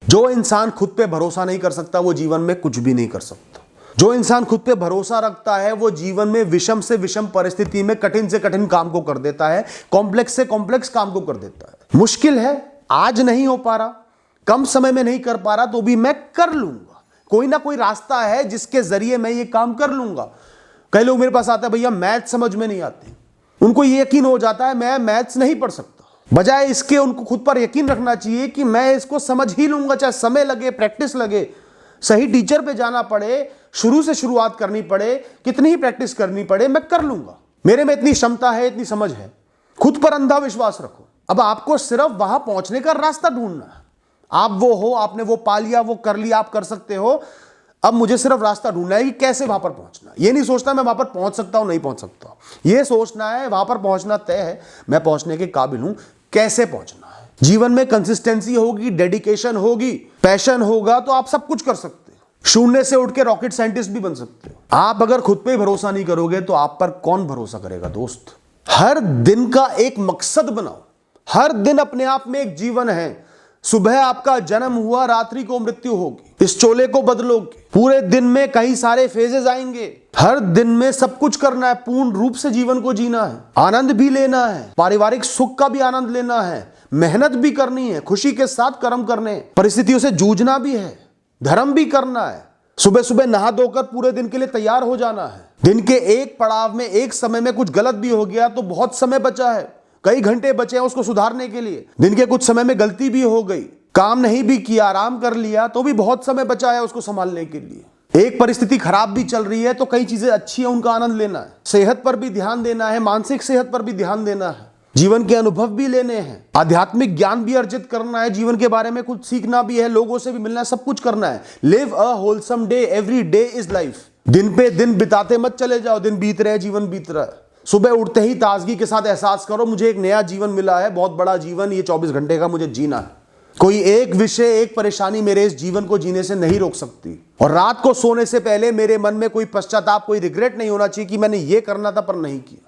जो इंसान खुद पे भरोसा नहीं कर सकता वो जीवन में कुछ भी नहीं कर सकता। जो इंसान खुद पे भरोसा रखता है वो जीवन में विषम से विषम परिस्थिति में कठिन से कठिन काम को कर देता है, कॉम्प्लेक्स से कॉम्प्लेक्स काम को कर देता है। मुश्किल है, आज नहीं हो पा रहा, कम समय में नहीं कर पा रहा, तो भी मैं कर लूंगा। कोई ना कोई रास्ता है जिसके जरिए मैं ये काम कर लूंगा। कई लोग मेरे पास आते हैं, भैया मैथ समझ में नहीं आती। उनको ये यकीन हो जाता है मैं मैथ्स नहीं पढ़ सकता। बजाय इसके उनको खुद पर यकीन रखना चाहिए कि मैं इसको समझ ही लूंगा, चाहे समय लगे, प्रैक्टिस लगे, सही टीचर पे जाना पड़े, शुरू से शुरुआत करनी पड़े, कितनी ही प्रैक्टिस करनी पड़े, मैं कर लूंगा। मेरे में इतनी क्षमता है, इतनी समझ है। खुद पर अंधा विश्वास रखो। अब आपको सिर्फ वहां पहुंचने का रास्ता ढूंढना है। आप वो हो, आपने वो पा लिया, वो कर लिया, आप कर सकते हो। अब मुझे सिर्फ रास्ता ढूंढना है कि कैसे वहां पर पहुंचना। ये नहीं सोचना मैं वहां पर पहुंच सकता हूं, नहीं पहुंच सकता। ये सोचना है वहां पर पहुंचना तय है, मैं पहुंचने के काबिल हूं, कैसे पहुंचना है। जीवन में कंसिस्टेंसी होगी, डेडिकेशन होगी, पैशन होगा तो आप सब कुछ कर सकते हो। शून्य से उठ के रॉकेट साइंटिस्ट भी बन सकते हो। आप अगर खुद पे भरोसा नहीं करोगे तो आप पर कौन भरोसा करेगा दोस्त। हर दिन का एक मकसद बनाओ। हर दिन अपने आप में एक जीवन है। सुबह आपका जन्म हुआ, रात्रि को मृत्यु होगी। इस चोले को बदलोगे। पूरे दिन में कई सारे फेजेस आएंगे। हर दिन में सब कुछ करना है, पूर्ण रूप से जीवन को जीना है, आनंद भी लेना है, पारिवारिक सुख का भी आनंद लेना है, मेहनत भी करनी है, खुशी के साथ कर्म करने, परिस्थितियों से जूझना भी है, धर्म भी करना है। सुबह सुबह नहा धोकर पूरे दिन के लिए तैयार हो जाना है। दिन के एक पड़ाव में, एक समय में कुछ गलत भी हो गया तो बहुत समय बचा है, कई घंटे बचे हैं उसको सुधारने के लिए। दिन के कुछ समय में गलती भी हो गई, काम नहीं भी किया, आराम कर लिया, तो भी बहुत समय बचा है उसको संभालने के लिए। एक परिस्थिति खराब भी चल रही है तो कई चीजें अच्छी हैं, उनका आनंद लेना है। सेहत पर भी ध्यान देना है, मानसिक सेहत पर भी ध्यान देना है, जीवन के अनुभव भी लेने हैं, आध्यात्मिक ज्ञान भी अर्जित करना है, जीवन के बारे में कुछ सीखना भी है, लोगों से भी मिलना है, सब कुछ करना है। Live a wholesome day, every day is life. दिन पे दिन बिताते मत चले जाओ, दिन बीत रहे, जीवन बीत रहा है। सुबह उठते ही ताजगी के साथ एहसास करो मुझे एक नया जीवन मिला है, बहुत बड़ा जीवन, ये 24 घंटे का मुझे जीना है। कोई एक विषय, एक परेशानी मेरे इस जीवन को जीने से नहीं रोक सकती। और रात को सोने से पहले मेरे मन में कोई पश्चाताप, कोई रिग्रेट नहीं होना चाहिए कि मैंने ये करना था पर नहीं किया।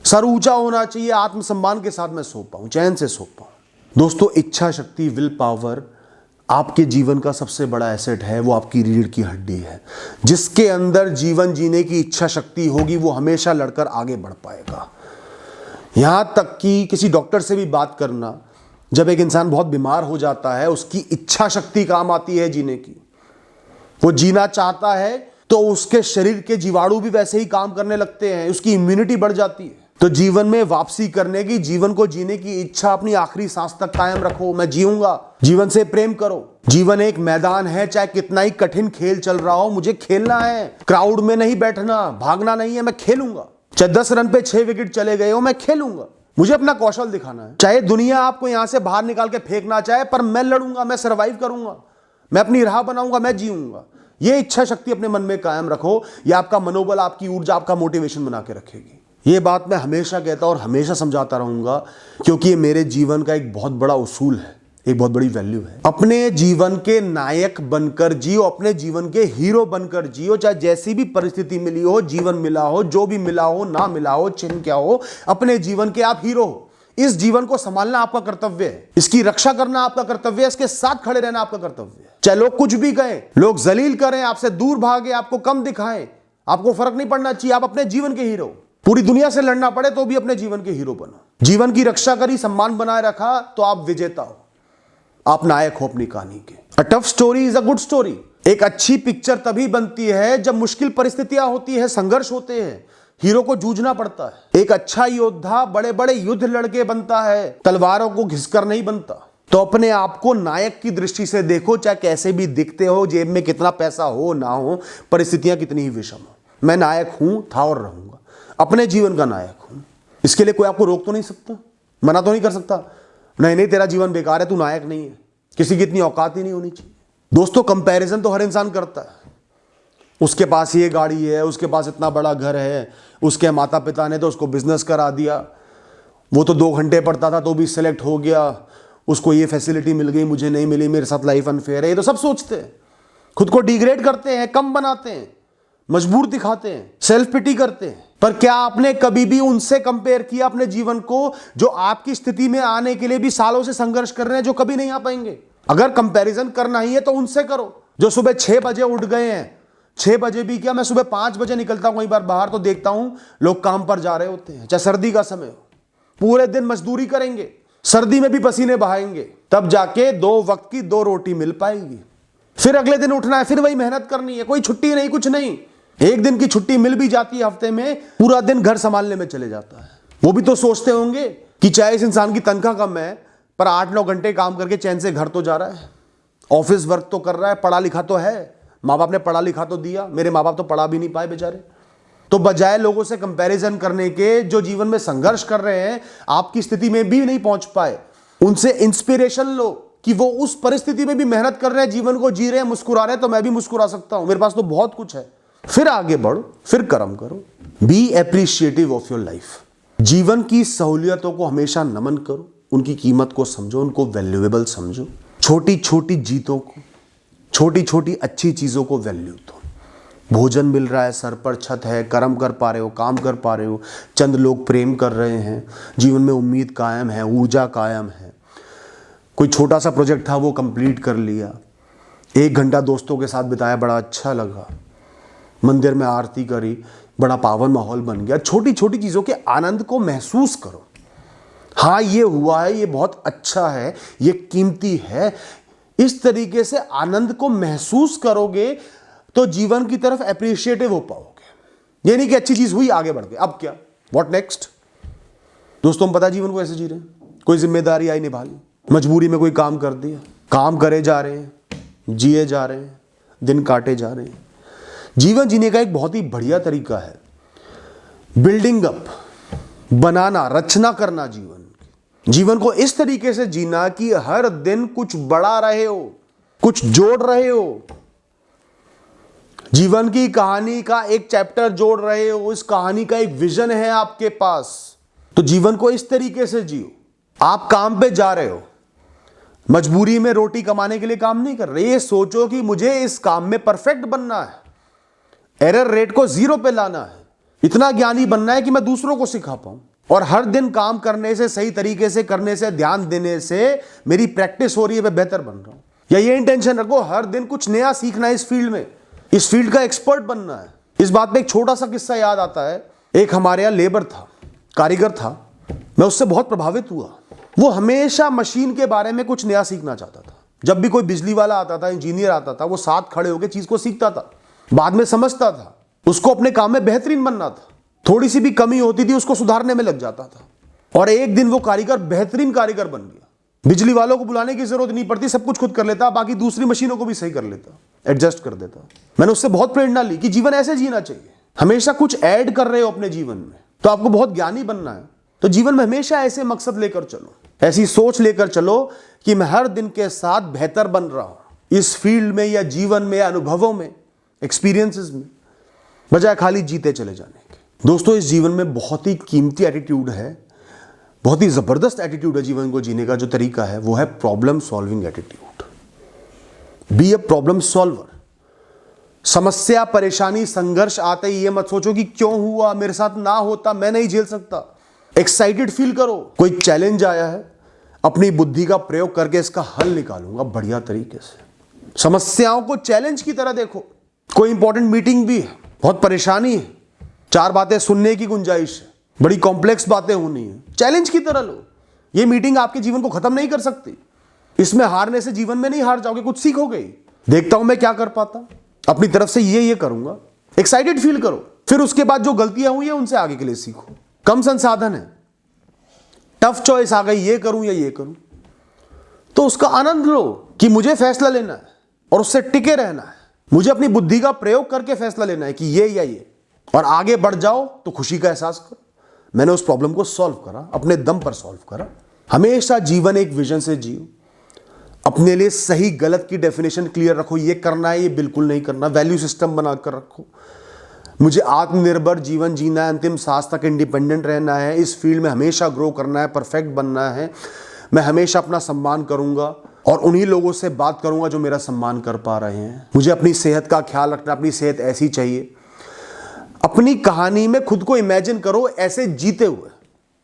सर ऊंचा होना चाहिए, आत्मसम्मान के साथ मैं सो पाऊं, चैन से सो पाऊं। दोस्तों, इच्छा शक्ति, विल पावर आपके जीवन का सबसे बड़ा एसेट है। वो आपकी रीढ़ की हड्डी है। जिसके अंदर जीवन जीने की इच्छा शक्ति होगी वो हमेशा लड़कर आगे बढ़ पाएगा। यहां तक कि किसी डॉक्टर से भी बात करना, जब एक इंसान बहुत बीमार हो जाता है उसकी इच्छा शक्ति काम आती है जीने की। वो जीना चाहता है तो उसके शरीर के जीवाणु भी वैसे ही काम करने लगते हैं, उसकी इम्यूनिटी बढ़ जाती है। तो जीवन में वापसी करने की, जीवन को जीने की इच्छा अपनी आखिरी सांस तक कायम रखो। मैं जीऊंगा, जीवन से प्रेम करो। जीवन एक मैदान है, चाहे कितना ही कठिन खेल चल रहा हो, मुझे खेलना है। क्राउड में नहीं बैठना, भागना नहीं है, मैं खेलूंगा। चाहे 10 रन पे 6 विकेट चले गए हो, मैं खेलूंगा। मुझे अपना कौशल दिखाना है। चाहे दुनिया आपको यहां से बाहर निकाल के फेंकना चाहे, पर मैं लड़ूंगा, मैं सर्वाइव करूंगा, मैं अपनी राह बनाऊंगा, मैं जीऊंगा। ये इच्छा शक्ति अपने मन में कायम रखो। ये आपका मनोबल, आपकी ऊर्जा, आपका मोटिवेशन बना के रखेगी। ये बात मैं हमेशा कहता और हमेशा समझाता रहूंगा, क्योंकि ये मेरे जीवन का एक बहुत बड़ा उसूल है, एक बहुत बड़ी वैल्यू है। अपने जीवन के नायक बनकर जियो, अपने जीवन के हीरो बनकर जियो। चाहे जैसी भी परिस्थिति मिली हो, जीवन मिला हो, जो भी मिला हो, ना मिला हो, चिन्ह क्या हो, अपने जीवन के आप हीरो हो। इस जीवन को संभालना आपका कर्तव्य है, इसकी रक्षा करना आपका कर्तव्य है, इसके साथ खड़े रहना आपका कर्तव्य है। चाहे लोग कुछ भी कहें, लोग जलील करें, आपसे दूर भागे, आपको कम दिखाएं, आपको फर्क नहीं पड़ना चाहिए। आप अपने जीवन के हीरो। पूरी दुनिया से लड़ना पड़े तो भी अपने जीवन के हीरो बनो। जीवन की रक्षा करी, सम्मान बनाए रखा तो आप विजेता हो, आप नायक हो अपनी कहानी के। A tough story is a good story. एक अच्छी पिक्चर तभी बनती है जब मुश्किल परिस्थितियां होती है, संघर्ष होते हैं, हीरो को जूझना पड़ता है। एक अच्छा योद्धा बड़े बड़े युद्ध लड़के बनता है, तलवारों को घिसकर नहीं बनता। तो अपने आप को नायक की दृष्टि से देखो, चाहे कैसे भी दिखते हो, जेब में कितना पैसा हो ना हो, परिस्थितियां कितनी ही विषम हो। मैं नायक हूं, था और रहूंगा, अपने जीवन का नायक हूं। इसके लिए कोई आपको रोक तो नहीं सकता, मना तो नहीं कर सकता, नहीं नहीं तेरा जीवन बेकार है, तू नायक नहीं है। किसी की इतनी औकात ही नहीं होनी चाहिए। दोस्तों, कंपैरिजन तो हर इंसान करता है। उसके पास ये गाड़ी है, उसके पास इतना बड़ा घर है, उसके माता पिता ने तो उसको बिजनेस करा दिया, वो तो 2 घंटे पढ़ता था तो भी सिलेक्ट हो गया, उसको ये फैसिलिटी मिल गई, मुझे नहीं मिली, मेरे साथ लाइफ अनफेयर है। ये तो सब सोचते हैं, खुद को डिग्रेड करते हैं, कम बनाते हैं, मजबूर दिखाते हैं, सेल्फ पिटी करते हैं। पर क्या आपने कभी भी उनसे कंपेयर किया अपने जीवन को, जो आपकी स्थिति में आने के लिए भी सालों से संघर्ष कर रहे हैं, जो कभी नहीं आ पाएंगे? अगर कंपैरिजन करना ही है तो उनसे करो जो सुबह 6 बजे उठ गए हैं। 6 बजे भी क्या, मैं सुबह 5 बजे निकलता हूं कई बार बाहर, तो देखता हूं लोग काम पर जा रहे होते हैं, चाहे सर्दी का समय हो, पूरे दिन मजदूरी करेंगे, सर्दी में भी पसीने बहाएंगे, तब जाके 2 वक्त की 2 रोटी मिल पाएगी। फिर अगले दिन उठना है, फिर वही मेहनत करनी है, कोई छुट्टी नहीं, कुछ नहीं। एक दिन की छुट्टी मिल भी जाती है हफ्ते में, पूरा दिन घर संभालने में चले जाता है। वो भी तो सोचते होंगे कि चाहे इस इंसान की तनख्वाह कम है पर 8-9 घंटे काम करके चैन से घर तो जा रहा है, ऑफिस वर्क तो कर रहा है, पढ़ा लिखा तो है, माँ बाप ने पढ़ा लिखा तो दिया, मेरे माँ बाप तो पढ़ा भी नहीं पाए बेचारे। तो बजाय लोगों से कंपैरिजन करने के जो जीवन में संघर्ष कर रहे हैं, आपकी स्थिति में भी नहीं पहुंच पाए, उनसे इंस्पिरेशन लो कि वो उस परिस्थिति में भी मेहनत कर रहे हैं, जीवन को जी रहे हैं, मुस्कुरा रहे हैं, तो मैं भी मुस्कुरा सकता हूं, मेरे पास तो बहुत कुछ है। फिर आगे बढ़ो, फिर कर्म करो। Be appreciative of your life. जीवन की सहूलियतों को हमेशा नमन करो, उनकी कीमत को समझो, उनको वैल्यूएबल समझो। छोटी छोटी जीतों को, छोटी छोटी अच्छी चीजों को वैल्यू दो। भोजन मिल रहा है, सर पर छत है, कर्म कर पा रहे हो, काम कर पा रहे हो, चंद लोग प्रेम कर रहे हैं, जीवन में उम्मीद कायम है, ऊर्जा कायम है। कोई छोटा सा प्रोजेक्ट था वो कंप्लीट कर लिया, 1 घंटा दोस्तों के साथ बिताया, बड़ा अच्छा लगा, मंदिर में आरती करी, बड़ा पावन माहौल बन गया। छोटी छोटी चीज़ों के आनंद को महसूस करो। हाँ ये हुआ है, ये बहुत अच्छा है, ये कीमती है। इस तरीके से आनंद को महसूस करोगे तो जीवन की तरफ एप्रिशिएटिव हो पाओगे। ये नहीं कि अच्छी चीज हुई आगे बढ़ गए, अब क्या, व्हाट नेक्स्ट। दोस्तों हम पता जीवन को ऐसे जी रहे हैं, कोई जिम्मेदारी आई निभा ली, मजबूरी में कोई काम कर दिया, काम करे जा रहे हैं, जिए जा रहे हैं, दिन काटे जा रहे हैं। जीवन जीने का एक बहुत ही बढ़िया तरीका है बिल्डिंग अप, बनाना, रचना करना जीवन को इस तरीके से जीना कि हर दिन कुछ बढ़ा रहे हो, कुछ जोड़ रहे हो, जीवन की कहानी का एक चैप्टर जोड़ रहे हो, इस कहानी का एक विजन है आपके पास। तो जीवन को इस तरीके से जियो। आप काम पे जा रहे हो, मजबूरी में रोटी कमाने के लिए काम नहीं कर रहे, ये सोचो कि मुझे इस काम में परफेक्ट बनना है, एरर रेट को 0 पे लाना है, इतना ज्ञानी बनना है कि मैं दूसरों को सिखा पाऊं। और हर दिन काम करने से, सही तरीके से करने से, ध्यान देने से मेरी प्रैक्टिस हो रही है, मैं बेहतर बन रहा हूं। या ये इंटेंशन रखो हर दिन कुछ नया सीखना है, इस फील्ड में, इस फील्ड का एक्सपर्ट बनना है। इस बात पे एक छोटा सा किस्सा याद आता है। एक हमारे यहाँ लेबर था, कारीगर था, मैं उससे बहुत प्रभावित हुआ। वो हमेशा मशीन के बारे में कुछ नया सीखना चाहता था। जब भी कोई बिजली वाला आता था, इंजीनियर आता था, वो साथ खड़े होकर चीज को सीखता था, बाद में समझता था, उसको अपने काम में बेहतरीन बनना था। थोड़ी सी भी कमी होती थी उसको सुधारने में लग जाता था। और एक दिन वो कारीगर बेहतरीन कारीगर बन गया। बिजली वालों को बुलाने की जरूरत नहीं पड़ती, सब कुछ खुद कर लेता, बाकी दूसरी मशीनों को भी सही कर लेता, एडजस्ट कर देता। मैंने उससे बहुत प्रेरणा ली कि जीवन ऐसे जीना चाहिए। हमेशा कुछ ऐड कर रहे हो अपने जीवन में, तो आपको बहुत ज्ञानी बनना है, तो जीवन में हमेशा ऐसे मकसद लेकर चलो, ऐसी सोच लेकर चलो कि मैं हर दिन के साथ बेहतर बन रहा हूं इस फील्ड में, या जीवन में, या अनुभवों में, एक्सपीरियंसेस में, बजाय खाली जीते चले जाने के। दोस्तों इस जीवन में बहुत ही कीमती एटीट्यूड है, बहुत ही जबरदस्त एटीट्यूड है जीवन को जीने का। जो तरीका है वो है problem solving attitude. Be a problem solver. समस्या, परेशानी, संघर्ष आते ही ये मत सोचो कि क्यों हुआ, मेरे साथ ना होता, मैं नहीं झेल सकता। एक्साइटेड फील करो, कोई चैलेंज आया है, अपनी बुद्धि का प्रयोग करके इसका हल निकालूंगा बढ़िया तरीके से। समस्याओं को चैलेंज की तरह देखो। कोई इंपॉर्टेंट मीटिंग भी है, बहुत परेशानी है, 4 बातें सुनने की गुंजाइश है, बड़ी कॉम्प्लेक्स बातें होनी है, चैलेंज की तरह लो। ये मीटिंग आपके जीवन को खत्म नहीं कर सकती, इसमें हारने से जीवन में नहीं हार जाओगे, कुछ सीखोगे। देखता हूं मैं क्या कर पाता, अपनी तरफ से ये करूंगा, एक्साइटेड फील करो। फिर उसके बाद जो गलतियां हुई है उनसे आगे के लिए सीखो। कम संसाधन है, टफ चॉइस आ गई, ये करूं या ये करूं, तो उसका आनंद लो कि मुझे फैसला लेना है और उससे टिके रहना है। मुझे अपनी बुद्धि का प्रयोग करके फैसला लेना है कि ये या ये, और आगे बढ़ जाओ तो खुशी का एहसास करो, मैंने उस प्रॉब्लम को सॉल्व करा, अपने दम पर सॉल्व करा। हमेशा जीवन एक विजन से जियो। अपने लिए सही गलत की डेफिनेशन क्लियर रखो, ये करना है, ये बिल्कुल नहीं करना। वैल्यू सिस्टम बनाकर रखो। मुझे आत्मनिर्भर जीवन जीना है, अंतिम सांस तक इंडिपेंडेंट रहना है, इस फील्ड में हमेशा ग्रो करना है, परफेक्ट बनना है। मैं हमेशा अपना सम्मान करूंगा और उन्हीं लोगों से बात करूंगा जो मेरा सम्मान कर पा रहे हैं। मुझे अपनी सेहत का ख्याल रखना, अपनी सेहत ऐसी चाहिए। अपनी कहानी में खुद को इमेजिन करो ऐसे जीते हुए।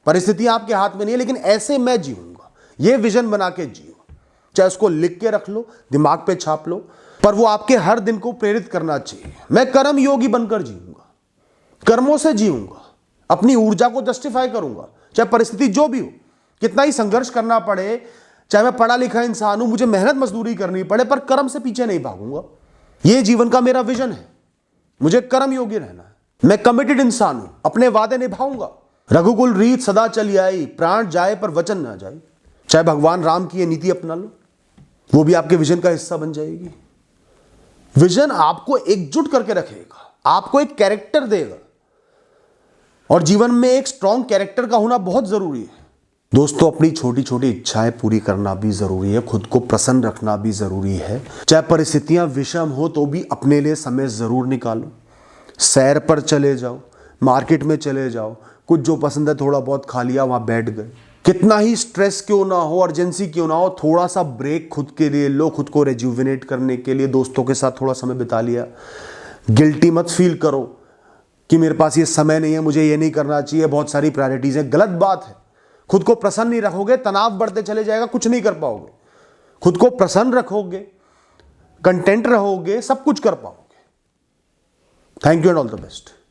परिस्थितियां आपके हाथ में नहीं है, लेकिन ऐसे मैं जीऊंगा, ये विजन बना के जियो। चाहे उसको लिख के रख लो, दिमाग पे छाप लो, पर वो आपके हर दिन को प्रेरित करना चाहिए। मैं कर्म योगी बनकर जीऊंगा, कर्मों से जीऊंगा, अपनी ऊर्जा को जस्टिफाई करूंगा, चाहे परिस्थिति जो भी हो, कितना ही संघर्ष करना पड़े, चाहे मैं पढ़ा लिखा इंसान हूं, मुझे मेहनत मजदूरी करनी पड़े, पर कर्म से पीछे नहीं भागूंगा। यह जीवन का मेरा विजन है, मुझे कर्म योगी रहना है। मैं कमिटेड इंसान हूं, अपने वादे निभाऊंगा। रघुकुल रीत सदा चली आई, प्राण जाए पर वचन ना जाए। चाहे भगवान राम की ये नीति अपना लो, वो भी आपके विजन का हिस्सा बन जाएगी। विजन आपको एकजुट करके रखेगा, आपको एक कैरेक्टर देगा, और जीवन में एक स्ट्रॉन्ग कैरेक्टर का होना बहुत जरूरी है। दोस्तों, अपनी छोटी छोटी इच्छाएं पूरी करना भी जरूरी है, खुद को प्रसन्न रखना भी जरूरी है। चाहे परिस्थितियां विषम हो तो भी अपने लिए समय जरूर निकालो। सैर पर चले जाओ, मार्केट में चले जाओ, कुछ जो पसंद है थोड़ा बहुत खा लिया, वहां बैठ गए। कितना ही स्ट्रेस क्यों ना हो, अर्जेंसी क्यों ना हो, थोड़ा सा ब्रेक खुद के लिए लो, खुद को रेजुविनेट करने के लिए दोस्तों के साथ थोड़ा समय बिता लिया। गिल्टी मत फील करो कि मेरे पास ये समय नहीं है, मुझे ये नहीं करना चाहिए, बहुत सारी प्रायोरिटीज हैं। गलत बात है। खुद को प्रसन्न नहीं रखोगे, तनाव बढ़ते चले जाएगा, कुछ नहीं कर पाओगे। खुद को प्रसन्न रखोगे, कंटेंट रहोगे, सब कुछ कर पाओगे। Thank you and all the best.